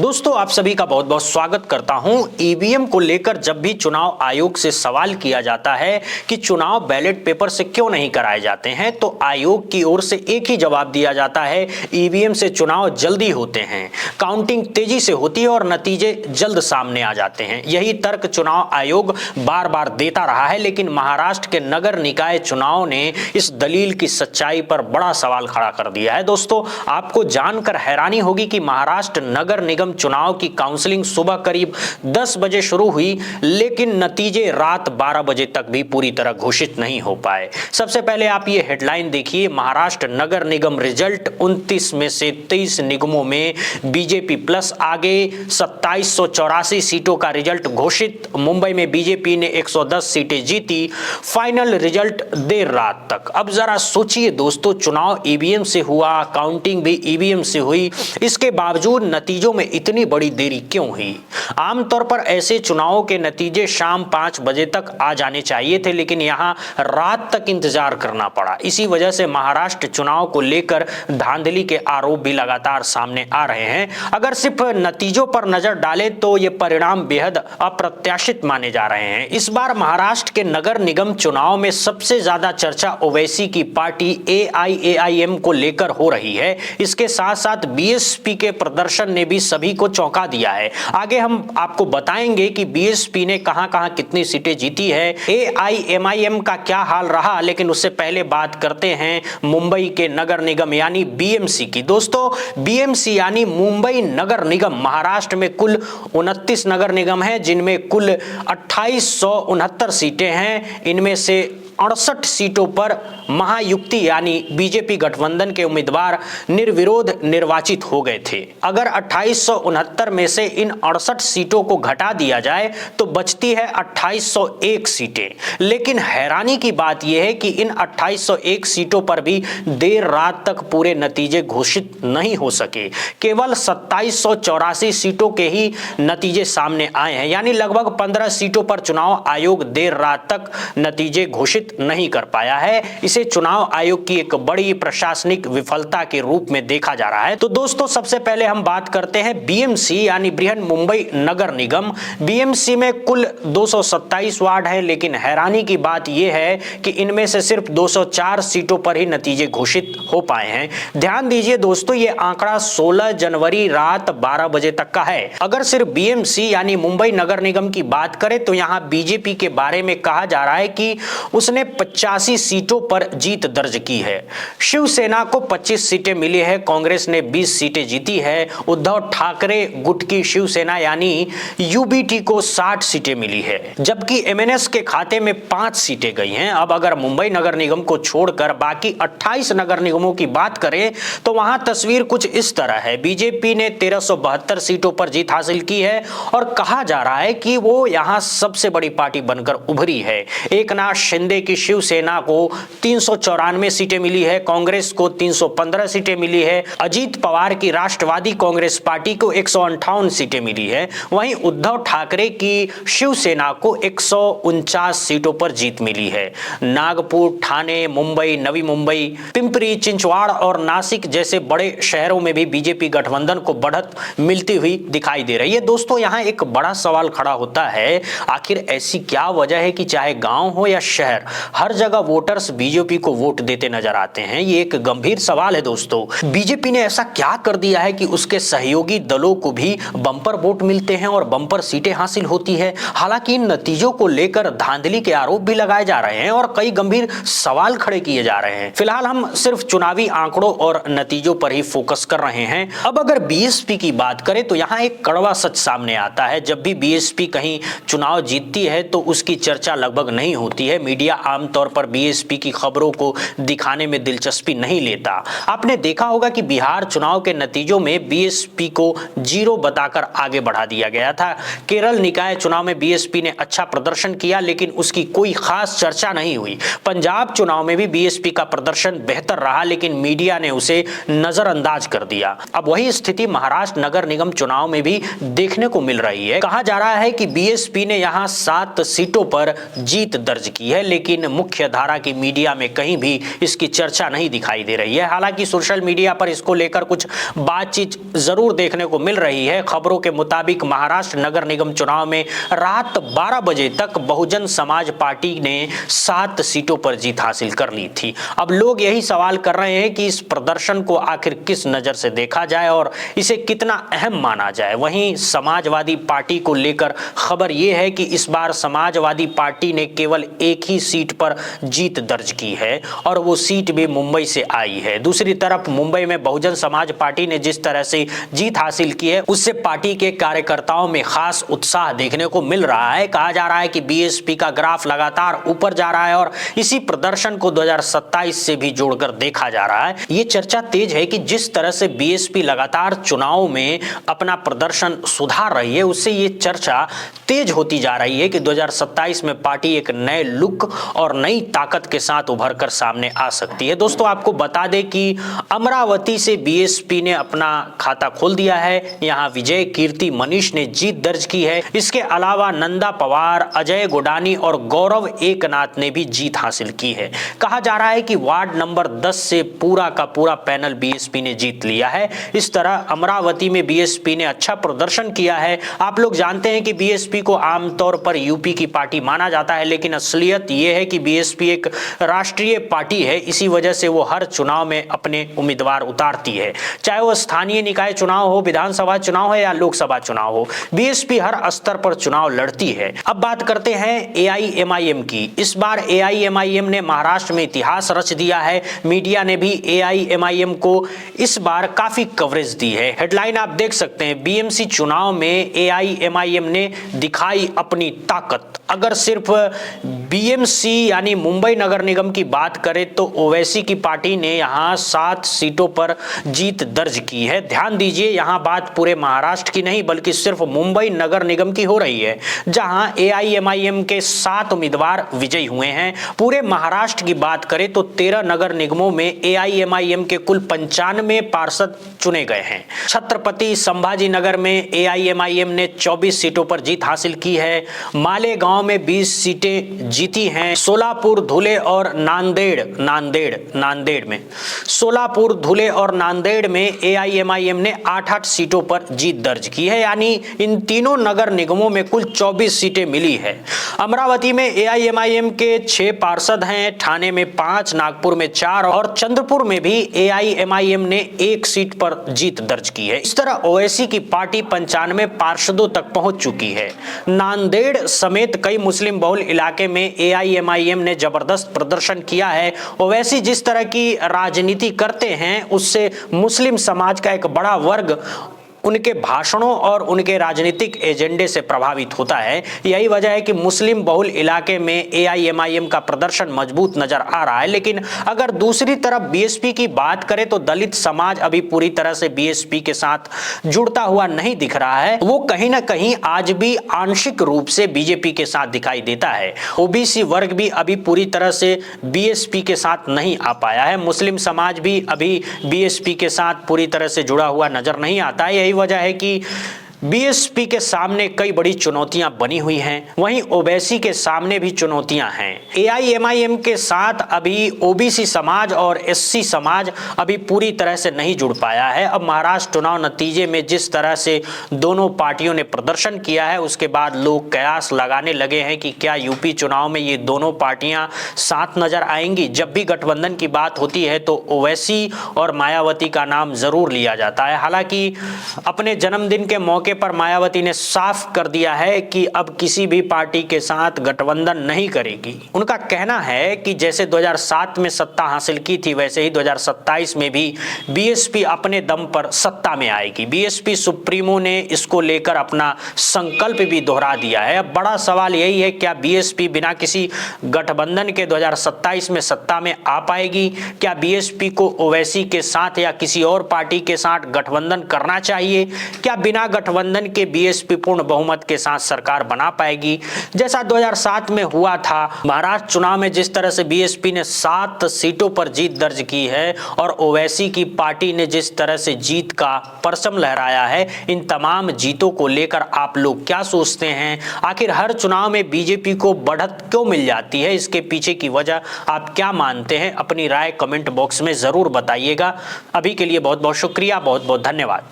दोस्तों आप सभी का बहुत बहुत स्वागत करता हूं। ईवीएम को लेकर जब भी चुनाव आयोग से सवाल किया जाता है कि चुनाव बैलेट पेपर से क्यों नहीं कराए जाते हैं, तो आयोग की ओर से एक ही जवाब दिया जाता है, ईवीएम से चुनाव जल्दी होते हैं, काउंटिंग तेजी से होती है और नतीजे जल्द सामने आ जाते हैं। यही तर्क चुनाव आयोग बार बार देता रहा है, लेकिन महाराष्ट्र के नगर निकाय चुनाव ने इस दलील की सच्चाई पर बड़ा सवाल खड़ा कर दिया है। दोस्तों आपको जानकर हैरानी होगी कि महाराष्ट्र नगर निगम चुनाव की काउंसलिंग सुबह करीब 10 बजे शुरू हुई, लेकिन नतीजे रात 12 बजे तक भी पूरी तरह घोषित नहीं हो पाए। सबसे पहले आप ये हेडलाइन देखिए, महाराष्ट्र नगर निगम रिजल्ट 29 में से 23 निगमों में बीजेपी प्लस आगे, 2784 सीटों का रिजल्ट घोषित। मुंबई में बीजेपी ने 110 सीटें जीती, फाइनल रिजल्ट देर रात तक। अब जरा सोचिए दोस्तों, चुनाव ईवीएम से हुआ, काउंटिंग भी ईवीएम से हुई, इसके बावजूद नतीजों में इतनी बड़ी देरी क्यों हुई? आमतौर पर ऐसे चुनावों के नतीजे शाम 5 बजे तक आ जाने चाहिए थे, लेकिन यहां रात तक इंतजार करना पड़ा। इसी वजह से महाराष्ट्र चुनाव को लेकर धांधली के आरोप भी लगातार सामने आ रहे हैं। अगर सिर्फ नतीजों पर नजर डालें तो ये परिणाम बेहद अप्रत्याशित माने जा रहे हैं। इस बार महाराष्ट्र के नगर निगम चुनाव में सबसे ज्यादा चर्चा ओवैसी की पार्टी एआईएआईएम को लेकर हो रही है। इसके साथ साथ बीएसपी के प्रदर्शन ने भी सभी को चौंका दिया है। आगे हम आपको बताएंगे कि बीएसपी ने कहां-कहां कितनी सीटें जीती है, एआईएमआईएम का क्या हाल रहा, लेकिन उससे पहले बात करते हैं मुंबई के नगर निगम यानी बीएमसी की। दोस्तों बीएमसी यानी मुंबई नगर निगम, महाराष्ट्र में कुल 29 नगर निगम हैं, जिनमें कुल 2869 सीटें हैं। इनमें से 68 सीटों पर महायुक्ति यानी बीजेपी गठबंधन के उम्मीदवार निर्विरोध निर्वाचित हो गए थे। अगर 2869 में से इन 68 सीटों को घटा दिया जाए तो बचती है 2801 सीटें। लेकिन हैरानी की बात यह है कि इन 2801 सीटों पर भी देर रात तक पूरे नतीजे घोषित नहीं हो सके। केवल 2784 सीटों के ही नतीजे सामने आए हैं, यानी लगभग 15 सीटों पर चुनाव आयोग देर रात तक नतीजे घोषित नहीं कर पाया है। इसे चुनाव आयोग की एक बड़ी प्रशासनिक विफलता के रूप में देखा जा रहा है। तो दोस्तों सबसे पहले हम बात करते हैं बीएमसी यानी बृहन मुंबई नगर निगम। बीएमसी में कुल 227 वार्ड है, लेकिन हैरानी की बात यह है कि इनमें से सिर्फ 204 सीटों पर ही नतीजे घोषित हो पाए हैं। ध्यान दीजिए दोस्तों, यह आंकड़ा 16 जनवरी रात 12 बजे तक का है। अगर सिर्फ बीएमसी यानी मुंबई नगर निगम की बात करें तो यहां बीजेपी के बारे में कहा जा रहा है कि उसने 85 सीटों पर जीत दर्ज की है। शिवसेना को 25 सीटें मिली है, कांग्रेस ने 20 सीटें जीती है। उद्धव ठाकरे गुट की शिवसेना यानी यूबीटी को 60 सीटें मिली है, जबकि एमएनएस के खाते में 5 सीटें गई हैं। अब अगर मुंबई नगर निगम को छोड़कर बाकी 28 नगर निगमों की बात करें तो वहां तस्वीर कुछ इस तरह है। बीजेपी ने 1372 सीटों पर जीत हासिल की है और कहा जा रहा है कि वो यहां सबसे बड़ी पार्टी बनकर उभरी है। एकनाथ शिंदे की शिवसेना को 394 सीटें मिली है, कांग्रेस को 315 सीटें मिली है, अजीत पवार की राष्ट्रवादी कांग्रेस पार्टी को 158 सीटें मिली है। वहीं उद्धव ठाकरे की शिवसेना को 149 सीटों पर जीत मिली है। नागपुर, ठाणे, मुंबई, नवी मुंबई, पिंपरी चिंचवाड़ और नासिक जैसे बड़े शहरों में भी बीजेपी गठबंधन को बढ़त मिलती हुई दिखाई दे रही है। दोस्तों यहां एक बड़ा सवाल खड़ा होता है, आखिर ऐसी क्या वजह है कि चाहे गांव हो या शहर, हर जगह वोटर्स बीजेपी को वोट देते नजर आते हैं? ये एक गंभीर सवाल है दोस्तों। बीजेपी ने ऐसा क्या कर दिया है कि उसके सहयोगी दलों को भी बम्पर वोट मिलते हैं और बम्पर सीटें हासिल होती है? हालांकि इन नतीजों को लेकर धांधली के आरोप भी लगाए जा रहे हैं और कई गंभीर सवाल खड़े किए जा रहे हैं। फिलहाल हम सिर्फ चुनावी आंकड़ों और नतीजों पर ही फोकस कर रहे हैं। अब अगर बीएसपी की बात करें तो यहाँ एक कड़वा सच सामने आता है। जब भी बीएसपी कहीं चुनाव जीतती है तो उसकी चर्चा लगभग नहीं होती है। मीडिया आमतौर पर बीएसपी की खबरों को दिखाने में दिलचस्पी नहीं लेता। आपने देखा होगा कि बिहार चुनाव के नतीजों में बीएसपी को 0 बताकर आगे बढ़ा दिया गया था। केरल निकाय चुनाव में बीएसपी ने अच्छा प्रदर्शन किया, लेकिन उसकी कोई खास चर्चा नहीं हुई। पंजाब चुनाव में भी बीएसपी का प्रदर्शन बेहतर रहा, लेकिन मीडिया ने उसे नजरअंदाज कर दिया। अब वही स्थिति महाराष्ट्र नगर निगम चुनाव में भी देखने को मिल रही है। कहा जा रहा है कि बीएसपी ने यहां 7 सीटों पर जीत दर्ज की है, लेकिन लेकिन मुख्य धारा की मीडिया में कहीं भी इसकी चर्चा नहीं दिखाई दे रही है। हालांकि सोशल मीडिया पर इसको लेकर कुछ बातचीत जरूर देखने को मिल रही है। खबरों के मुताबिक महाराष्ट्र नगर निगम चुनाव में रात 12 बजे तक बहुजन समाज पार्टी ने 7 सीटों पर जीत हासिल कर ली थी। अब लोग यही सवाल कर रहे हैं कि इस प्रदर्शन को आखिर किस नजर से देखा जाए और इसे कितना अहम माना जाए। वहीं समाजवादी पार्टी को लेकर खबर यह है कि इस बार समाजवादी पार्टी ने केवल एक ही सीट पर जीत दर्ज की है और वो सीट भी मुंबई से आई है। दूसरी तरफ मुंबई में बहुजन समाज पार्टी ने जिस तरह से जीत हासिल की है उससे पार्टी के कार्यकर्ताओं में खास उत्साह देखने को मिल रहा है। कहा जा रहा है कि बीएसपी का ग्राफ लगातार ऊपर जा रहा है और इसी प्रदर्शन को 2027 से भी जोड़कर देखा जा रहा है। ये चर्चा तेज है कि जिस तरह से बीएसपी लगातार चुनाव में अपना प्रदर्शन सुधार रही है उससे ये चर्चा तेज होती जा रही है कि 2027 में पार्टी एक नए लुक और नई ताकत के साथ उभर कर सामने आ सकती है। दोस्तों आपको बता दें कि अमरावती से बीएसपी ने अपना खाता खोल दिया है। यहां विजय कीर्ति मनीष ने जीत दर्ज की है। इसके अलावा नंदा पवार, अजय गुडानी और गौरव एकनाथ ने भी जीत हासिल की है। कहा जा रहा है कि वार्ड नंबर 10 से पूरा का पूरा पैनल बीएसपी ने जीत लिया है। इस तरह अमरावती में बीएसपी ने अच्छा प्रदर्शन किया है। आप लोग जानते हैं कि बीएसपी को आमतौर पर यूपी की पार्टी माना जाता है, लेकिन असलियत यह है कि बीएसपी एक राष्ट्रीय पार्टी है। इसी वजह से वो हर चुनाव में अपने उम्मीदवार उतारती है, चाहे वो स्थानीय निकाय चुनाव हो, विधानसभा चुनाव हो या लोकसभा चुनाव हो। बीएसपी हर स्तर पर चुनाव लड़ती है। अब बात करते हैं एआईएमआईएम की। इस बार एआईएमआईएम ने महाराष्ट्र में इतिहास रच दिया है। मीडिया ने भी एआईएमआईएम को इस बार काफी कवरेज दी है। हेडलाइन आप देख सकते हैं, बीएमसी चुनाव में एआईएमआईएम ने दिखाई अपनी ताकत। अगर सिर्फ बीएमसी यानी मुंबई नगर निगम की बात करें तो ओवैसी की पार्टी ने यहां 7 सीटों पर जीत दर्ज की है। ध्यान दीजिए, यहां बात पूरे महाराष्ट्र की नहीं बल्कि सिर्फ मुंबई नगर निगम की हो रही है, जहां एआईएमआईएम के 7 उम्मीदवार विजयी हुए हैं। पूरे महाराष्ट्र की बात करें तो 13 नगर निगमों में एआईएमआईएम के कुल 95 पार्षद चुने गए हैं। छत्रपति संभाजी नगर में एआईएमआईएम ने 24 सीटों पर जीत हासिल की है। मालेगांव में 20 सीटें जीती हैं। सोलापुर, धुले और नांदेड़ में सोलापुर, धुले और नांदेड़ में एआईएमआईएम ने 8-8 सीटों पर जीत दर्ज की है। यानी इन तीनों नगर निगमों में कुल 24 सीटें मिली है। अमरावती में एआईएमआईएम के 6 पार्षद हैं, ठाणे में 5, नागपुर में 4 और चंद्रपुर में भी एआईएमआईएम ने 1 सीट पर जीत दर्ज की है। इस तरह ओवैसी की पार्टी 95 पार्षदों तक पहुंच चुकी है। नांदेड़ समेत कई मुस्लिम बहुल इलाके में एआईएमआईएम ने जबरदस्त प्रदर्शन किया है। ओवैसी जिस तरह की राजनीति करते हैं उससे मुस्लिम समाज का एक बड़ा वर्ग उनके भाषणों और उनके राजनीतिक एजेंडे से प्रभावित होता है। यही वजह है कि मुस्लिम बहुल इलाके में एआईएमआईएम का प्रदर्शन मजबूत नजर आ रहा है। लेकिन अगर दूसरी तरफ बीएसपी की बात करें तो दलित समाज अभी पूरी तरह से बीएसपी के साथ जुड़ता हुआ नहीं दिख रहा है। वो कहीं ना कहीं आज भी आंशिक रूप से बीजेपी के साथ दिखाई देता है। ओबीसी वर्ग भी अभी पूरी तरह से बीएसपी के साथ नहीं आ पाया है। मुस्लिम समाज भी अभी बीएसपी के साथ पूरी तरह से जुड़ा हुआ नजर नहीं आता है। वजह है कि बीएसपी के सामने कई बड़ी चुनौतियां बनी हुई हैं, वहीं ओवैसी के सामने भी चुनौतियां हैं। एआईएमआईएम के साथ अभी ओबीसी समाज और एससी समाज अभी पूरी तरह से नहीं जुड़ पाया है। अब महाराष्ट्र चुनाव नतीजे में जिस तरह से दोनों पार्टियों ने प्रदर्शन किया है उसके बाद लोग कयास लगाने लगे हैं कि क्या यूपी चुनाव में ये दोनों पार्टियां साथ नजर आएंगी। जब भी गठबंधन की बात होती है तो ओवैसी और मायावती का नाम जरूर लिया जाता है। हालांकि अपने जन्मदिन के मौके पर मायावती ने साफ कर दिया है कि अब किसी भी पार्टी के साथ गठबंधन नहीं करेगी। उनका कहना है कि जैसे 2007 में सत्ता हासिल की थी वैसे ही 2027 में भी बीएसपी अपने दम पर सत्ता में आएगी। बीएसपी सुप्रीमो ने इसको लेकर अपना संकल्प भी दोहरा दिया है। अब बड़ा सवाल यही है, क्या बीएसपी बिना किसी गठबंधन के 2027 में सत्ता में आ पाएगी? क्या बीएसपी को ओवैसी के साथ या किसी और पार्टी के साथ गठबंधन करना चाहिए? क्या बिना गठबंधन गठबंधन के बीएसपी पूर्ण बहुमत के साथ सरकार बना पाएगी, जैसा 2007 में हुआ था। महाराष्ट्र चुनाव में जिस तरह से बीएसपी ने 7 सीटों पर जीत दर्ज की है और ओवैसी की पार्टी ने जिस तरह से जीत का परचम लहराया है, इन तमाम जीतों को लेकर आप लोग क्या सोचते हैं? आखिर हर चुनाव में बीजेपी को बढ़त क्यों मिल जाती है? इसके पीछे की वजह आप क्या मानते हैं? अपनी राय कमेंट बॉक्स में जरूर बताइएगा। अभी के लिए बहुत बहुत शुक्रिया, बहुत बहुत धन्यवाद।